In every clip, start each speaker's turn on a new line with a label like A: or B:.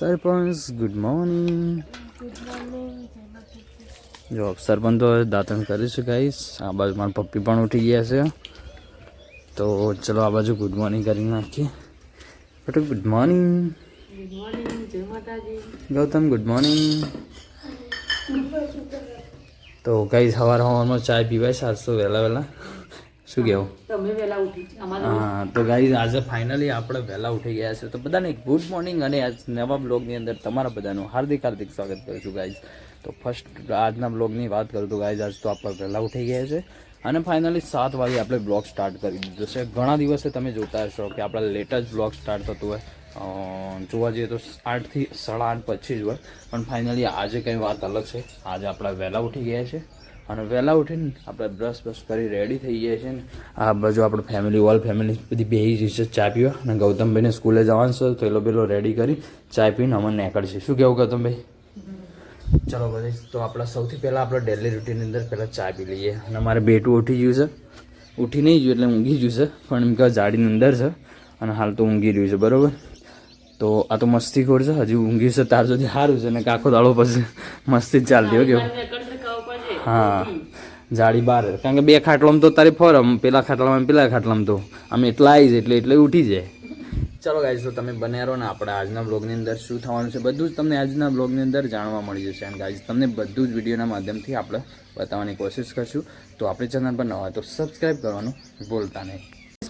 A: સરપંચ good morning. જો સરપંચ તો દાંતણ કરે છે ગાઈસ. આ બાજુ મારા પપ્પી પણ ઉઠી ગયા છે. તો ચલો આ બાજુ ગુડ મોર્નિંગ કરી નાખીએ. But good morning. Gautam good morning. તો ગાઈસ સવારમાં ચાય પીવાય સાતસો વહેલા શું કહેવું? હા તો ગાઈસ આજે ફાઇનલી આપણે વહેલા ઉઠી ગયા છે. તો બધાને ગુડ મોર્નિંગ અને આજ નવા બ્લોગની અંદર તમારા બધાનું હાર્દિક સ્વાગત કરું છું ગાઈસ. તો ફર્સ્ટ આજના બ્લોગની વાત કરું તો ગાઈસ આજ તો આપણે વહેલા ઉઠી ગયા છે અને ફાઇનલી 7 વાગે આપણે બ્લોગ સ્ટાર્ટ કરી દીધો છે. ઘણા દિવસે તમે જોતા હશો કે આપણા લેટેસ્ટ બ્લોગ સ્ટાર્ટ થતું હોય જોવા જઈએ તો 8 થી 8:30 પછી જ હોય, પણ ફાઇનલી આજે કંઈ વાત અલગ છે. આજે આપણે વહેલા ઉઠી ગયા છે અને વહેલા ઉઠીને આપણે બ્રશ કરી રેડી થઈ ગયા છે ને આ બાજુ આપણે ફેમિલી ફેમિલી બધી બેસી જઈ છે ચા પીવા. અને ગૌતમભાઈને સ્કૂલે જવાનું છે તો પેલો રેડી કરી ચા પીને અમે નીકળશે. શું કહેવું ગૌતમભાઈ? ચલો ભાઈ, તો આપણે સૌથી પહેલાં આપણે ડેલી રૂટીનની અંદર પહેલાં ચા પી લઈએ. અને મારે બેટું ઉઠી ગયું છે, ઉઠી નહીં ગયું એટલે ઊંઘી ગયું છે, પણ એમ કે જાડીની અંદર છે અને હાલ તો ઊંઘી રહ્યું છે. બરાબર, તો આ તો મસ્તીખોર છે, હજી ઊંઘી છે તાર સુધી સારું છે ને આખો દાડો પછી મસ્તી જ ચાલતી હોય કેવું. હા જાડી બહાર, કારણ કે બે ખાટલામાં તો તારી ફરમ, પેલા ખાટલામાં તો આમ એટલા આવી જાય એટલે ઉઠી જાય. ચલો ગાઈસ, તો તમે બન્યા રહો ને આપણે આજના બ્લોગની અંદર શું થવાનું છે બધું જ તમને આજના બ્લોગની અંદર જાણવા મળી જશે. અને ગાઈસ તમને બધું જ વિડીયોના માધ્યમથી આપણે બતાવવાની કોશિશ કરશું. તો આપણી ચેનલ પર ન હોય તો સબસ્ક્રાઈબ કરવાનું ભૂલતા નહીં.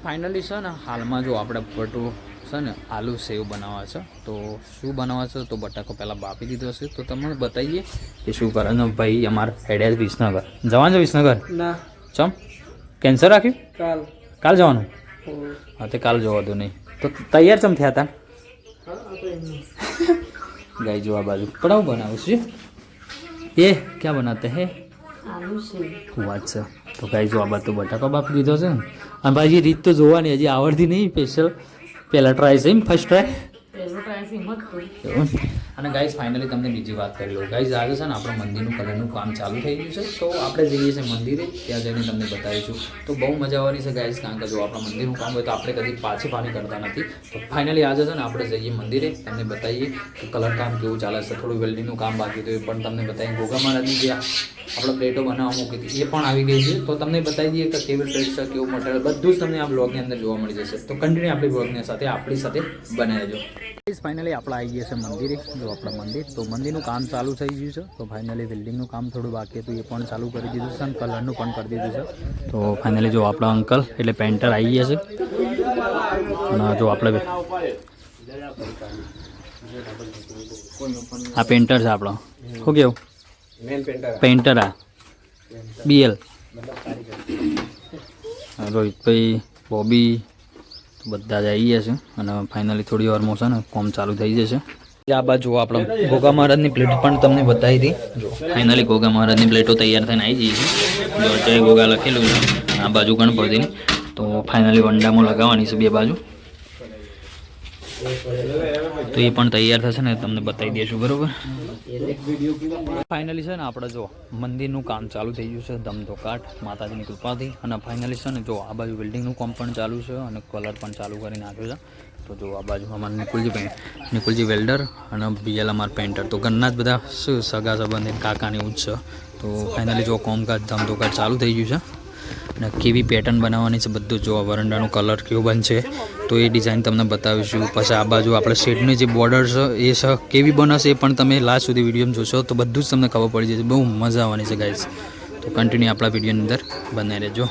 A: ફાઇનલી છે ને હાલમાં જો આપણે પટુ છે ને આલુ સેવ બનાવવા છે. તો શું બનાવવા છે તો બટાકો પહેલાં બાફી દીધો છે. તો તમને બતાવીએ કે શું કરે ને ભાઈ. અમારે હેડ્યા વિસનગર જવાનું છે. વિસનગર ના ચમ કેન્સર રાખ્યું? કાલ જવાનું? હા તે કાલ જવા દો નહીં તો તૈયાર ચમ થયા હતા ગાય જો આ બાજુ પડાવ બનાવું છે. એ ક્યાં બનાતે હે? વાત છે. તો ગાય જો આ બાજુ તો બટાકો બાફી દીધો છે અને ભાઈ રીત તો જોવાની હજી આવડતી નહીં. સ્પેશિયલ પહેલા ટ્રાય છે એમ, ફર્સ્ટ ટ્રાય. અને ગાઈઝ ફાઇનલી તમને બીજી વાત કરી લો ગાઈઝ, આજે છે ને આપણે મંદિરનું કલરનું કામ ચાલુ થઈ ગયું છે. તો આપણે જઈએ છીએ મંદિરે, ત્યાં જઈને તમને બતાવીશું. તો બહુ મજા આવવાની છે ગાઈઝ, કારણ કે જો આપણા મંદિરનું કામ હોય તો આપણે કદી પાણી કરતા નથી. તો ફાઇનલી આજે છે ને આપણે જઈએ મંદિરે, તમને બતાવીએ કે કલર કામ કેવું ચાલે છે. થોડું વેલ્ડિંગનું કામ બાકી હતું એ પણ તમને બતાવીએ. ગોગા મહારાજની જે આપણે પ્લેટો બનાવવા મૂકી હતી એ પણ આવી ગઈ છે. તો તમને બતાવી દઈએ કે કેવી પ્લેટ છે, કેવું મટીરિયલ, બધું જ તમને આ બ્લોગની અંદર જોવા મળી જશે. તો કન્ટિન્યુ આપણી બ્લોગની સાથે બનાવી દેજો. ફાઇનલી આપણે આવી ગયા છે મંદિરે. જો આપણા મંદિર, તો મંદિરનું કામ ચાલુ થઈ ગયું છે. તો ફાઇનલી બિલ્ડિંગનું કામ થોડું બાકી હતું એ પણ ચાલુ કરી દીધું છે અને કલરનું પણ કરી દીધું છે. તો ફાઇનલી જો આપણા અંકલ એટલે પેન્ટર આવી ગયા છે. અને જો આપણે આ પેન્ટર છે આપણો. શું કેવું? પેન્ટર આ BL રોહિતભાઈ, બોબી બધા જ આવી ગયા છે. અને ફાઇનલી થોડી વારમાં છે ને કોમ ચાલુ થઈ જશે. આ બાજુ આપણે ગોગા મહારાજની પ્લેટ પણ તમને બતાવી હતી. જો ફાઇનલી ગોગા મહારાજની પ્લેટો તૈયાર થઈને આવી જઈ છે. જો જય ગોગા લખેલું છે. આ બાજુ ગણપતિની. તો ફાઇનલી વંડામાં લગાવવાની છે બે બાજુ. તો એ પણ તૈયાર થશે ને તમને બતાવી દઈશું. બરાબર, ફાઇનલી છે ને આપણે જો મંદિરનું કામ ચાલુ થઈ ગયું છે ધમધોકાટ માતાજીની કૃપાથી. અને ફાઇનલી છે ને જો આ બાજુ બિલ્ડિંગનું કામ પણ ચાલુ છે અને કલર પણ ચાલુ કરી નાખ્યો છે. તો જો આ બાજુ અમારા નિકુલજી વેલ્ડર અને BL અમારા પેન્ટર. તો ઘરના જ બધા શું સગા સંબંધી કાકાની એવું જ છે. તો ફાઇનલી જો કામકાજ ધમધોકાટ ચાલુ થઈ ગયું છે. અને કેવી પેટર્ન બનાવવાની છે બધું જો વરંડાનો કલર કેવો બનશે તો એ ડિઝાઇન તમને બતાવીશું. પછી આ બાજુ આપણે શેડની જે બોર્ડર છે એ છે કેવી બનશે એ પણ તમે લાસ્ટ સુધી વિડીયોમાં જોશો તો બધું જ તમને ખબર પડી જશે. બહુ મજા આવવાની છે ગાઈઝ. તો કન્ટિન્યુ આપણા વિડીયોની અંદર બનાવી રહેજો.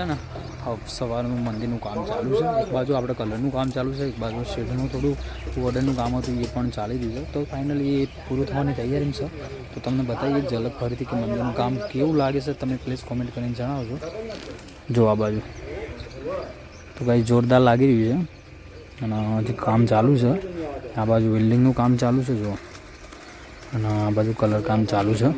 A: છે ને સવારનું મંદિરનું કામ ચાલુ છે. એક બાજુ આપણે કલરનું કામ ચાલુ છે, એક બાજુ શેડનું થોડું ઓર્ડરનું કામ હતું એ પણ ચાલી રહ્યું છે. તો ફાઇનલી એ પૂરું થવાની તૈયારી છે. તો તમને બતાવીએ ઝલક ફરીથી કે મંદિરનું કામ કેવું લાગે છે. તમે પ્લીઝ કોમેન્ટ કરીને જણાવજો. જો આ બાજુ તો કંઈ જોરદાર લાગી રહ્યું છે અને હજી કામ ચાલુ છે. આ બાજુ બિલ્ડિંગનું કામ ચાલુ છે જો, અને આ બાજુ કલર કામ ચાલુ છે.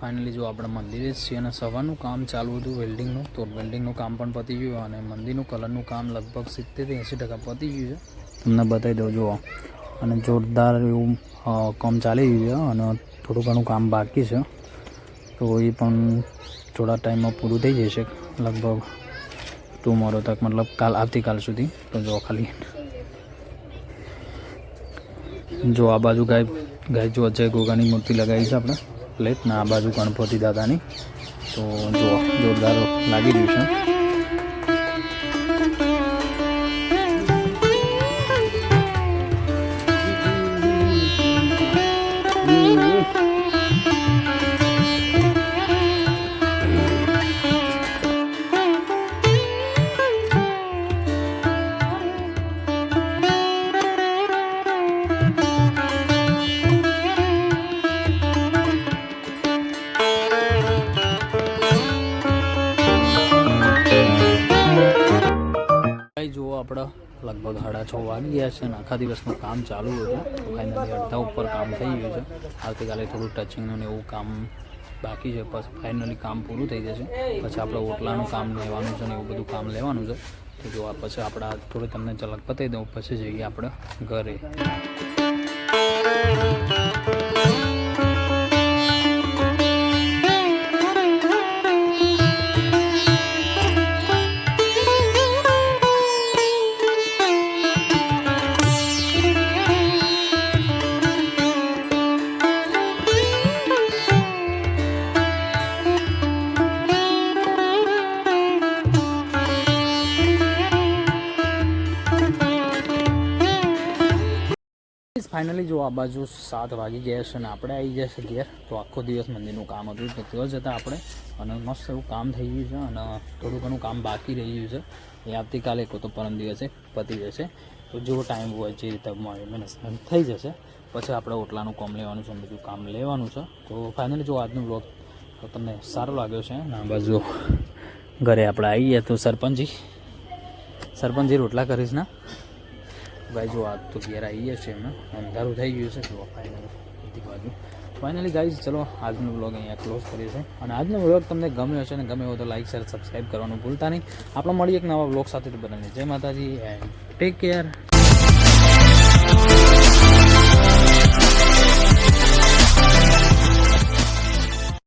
A: ફાઇનલી જો આપણે મંદિરે જ છીએ અને સવારનું કામ ચાલુ હતું વેલ્ડિંગનું. તો વેલ્ડિંગનું કામ પણ પતી ગયું અને મંદિરનું કલરનું કામ લગભગ 70-80% પતી ગયું છે. તમને બતાવી દઉં જુઓ, અને જોરદાર એવું કામ ચાલી રહ્યું છે અને થોડું ઘણું કામ બાકી છે. તો એ પણ થોડા ટાઈમમાં પૂરું થઈ જશે, લગભગ ટુમોરો તક, મતલબ આવતીકાલ સુધી. તો જો ખાલી જો આ બાજુ ગાય જો અજય ગોગાની મૂર્તિ લગાવી છે આપણે પ્લેટ, ને આ બાજુ ગણપતિ દાદાની. તો જો જોરદાર લાગી રહ્યું છે. જુઓ આપણે લગભગ 6:30 વાગી ગયા છે અને આખા દિવસનું કામ ચાલુ હતું. ફાઇનલી અડધા ઉપર કામ થઈ ગયું છે. આવતીકાલે થોડું ટચિંગનું ને એવું કામ બાકી છે. પછી ફાઇનલી કામ પૂરું થઈ જશે. પછી આપણે ઓટલાનું કામ લેવાનું છે ને એવું બધું કામ લેવાનું છે. તો જો પછી આપણે થોડી તમને ઝલક બતાવી દઉં, પછી જઈએ આપણે ઘરે. ફાઇનલી જો આ બાજુ 7 વાગી ગયા છે અને આપણે આવી ગયા છે ઘેર. તો આખો દિવસ મંદિરનું કામ હતું તો તેઓ જતાં આપણે, અને મસ્ત એવું કામ થઈ ગયું છે અને થોડું ઘણું કામ બાકી રહી ગયું છે. એ આવતીકાલે કો તો પરમ દિવસે પતી જશે. તો જો ટાઈમ હોય જે રીતે મેનેજમેન્ટ થઈ જશે, પછી આપણે ઓટલાનું કામ લેવાનું છે, બીજું કામ લેવાનું છે. તો ફાઇનલી જો આજનો બ્લોગ તમને સારો લાગ્યો છે. અને આ બાજુ ઘરે આપણે આવી ગયા. તો સરપંચજી રોટલા કરીશ ને ભાઈ જો આજ તો ઘેર આવીએ છીએ એમને અંધારું થઈ ગયું છે તો બધી બાજુ ફાઇનલી ગાઈઝ ચલો આજનો બ્લોગ અહીંયા ક્લોઝ કરીએ છીએ અને આજનો બ્લોગ તમને ગમ્યો હશે ને ગમે હોય તો લાઈક શેર સબસ્ક્રાઈબ કરવાનું ભૂલતા નહીં. આપણે મળીએ એક નવા બ્લોગ સાથે. તો બધાને જય માતાજી એન્ડ ટેક કેર.